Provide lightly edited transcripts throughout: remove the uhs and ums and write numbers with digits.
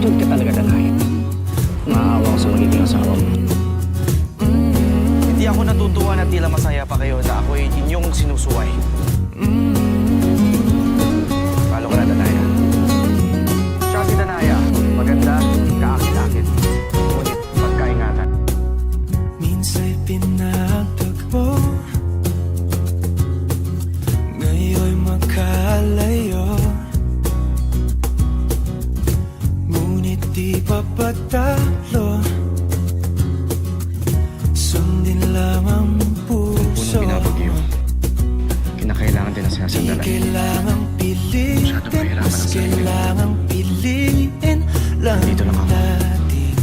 attitude ka talaga, Danay. Naawa ko sa magiging asawa mo. Hindi ako natutuwa na tila masaya pa kayo na ako'y inyong sinusuway. Palo ka na, Danaya. Siya si Danaya. Maganda, kaakit-akit. Ngunit pagkaingatan. Minsa'y pinagtagpo, ngayon'y magkalayo, ngunit di papatalo. Sundin lang ang puso. Punong binabagyo. Kinakailangan din ang Di sinasandalan. kailangang pilitin, Masyadong mahirapan mas ang sarili. kailangang piliin lang Dito lang ako. natin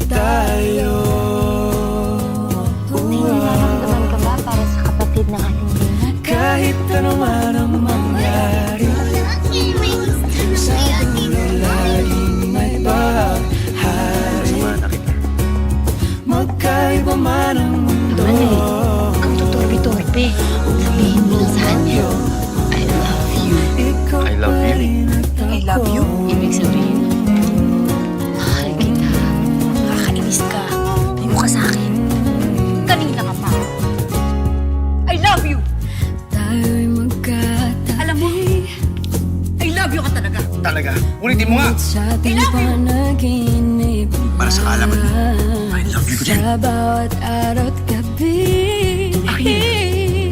tayo. May nararamdaman ka ba para sa kapatid ng ating Rina? Kahit ano man ang mangyari, sa ating mundo laging may bahari. Samahan na kita. Magkaiba man ang mundo, Ang tutorbe-torbe. Sabihin mo lang sa kanya, I love you. ikaw I love you. pa rin at I love you? ako. Ibig sabihin, mahal kita. Nakakainis ka. Ayaw ka sa akin. Kanina ka pa. I love you! Tayo'y magkatabi. Alam mo, I love you ka talaga. Talaga. Ulitin mo nga. Sa ating I love you. panaginip, Para sa kaalaman mo, I love you ko din. sa bawat araw at gabi, I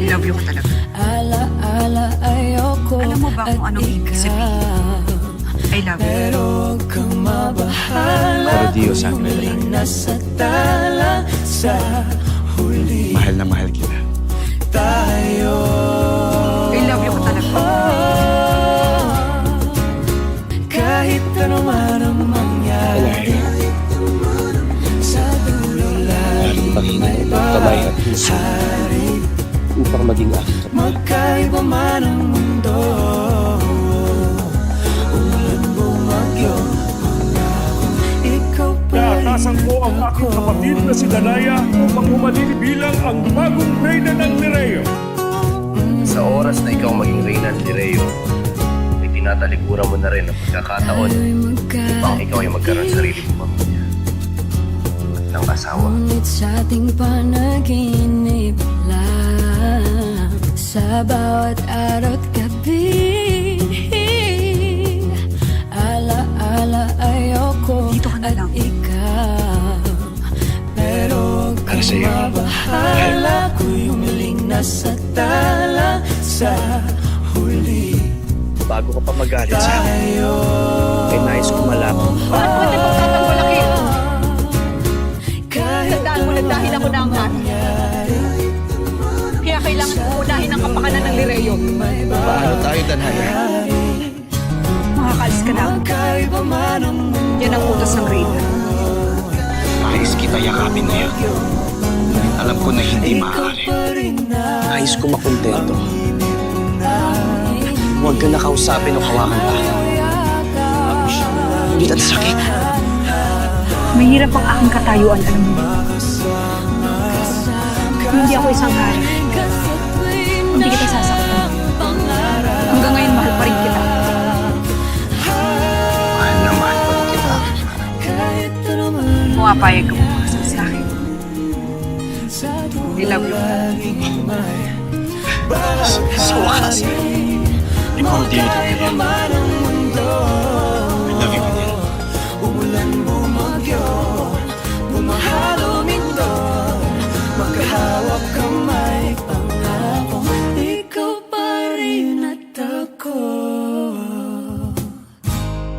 love you ka talaga. ala-ala ayoko. Alam mo ba kung at anong ibig ikaw. I love you. Pero huwag kang mabahala, Pero Diyos ang kung lalaki. nasa tala sa huli Mahal na mahal kita. tayo. I love you ka talaga. Kahit ano man ang mangyari, sa dulo laging may bahari. Upang maging aking kapatid. Magkaiba man ang mundo, ulan bumagyo, pangakong ikaw pa rin Naatasan ko ang aking kapatid na si Danaya upang humalili bilang ang bagong reyna ng Lireo. Sa oras na ikaw maging reyna ng Lireo, ay tinatalikuran mo na rin ang pagkakataon upang ikaw ay magkaroon sa sarili mong pamilya at ng asawa. Ngunit sa ating panaginip lang, sa bawat araw at gabi, ala-ala ayoko Dito ka na at lang. ikaw. Pero huwag Para kang sa'yo. mabahala, ako'y umiling na sa tala sa huli Bago ka pa magalit sa akin, tayo. ay nais ko malaman. Bakit mo din magtatanggol ako? Kahit Tandaan mo na dahil ako na ang nanay. Kaya kailangan ko unahin ang kapakanan ng Lireo. Paano tayo, Danaya? Makakalis ka na. magkaiba man ang mundo, Yan ang utos ng Rina. Nais kita yakapin ngayon. Alam ko na hindi maaari. Nais ko makontento. Huwag ka nakausapin o hawakan pa. Hindi at sakit. Mahirap ang aking katayuan, alam mo. Hindi ako isang hari. Hindi kita sasaktan. Hanggang ngayon, mahal pa rin kita. Mahal na mahal pa rin kita. Pumapayag ka mo makasal sa akin. I love you. Sa wakas, ikaw ang dinit ang Lireo. I love you din. Umulan bumagyo, bumahalo minto, magkahawak kamay, pangako ikaw pa rin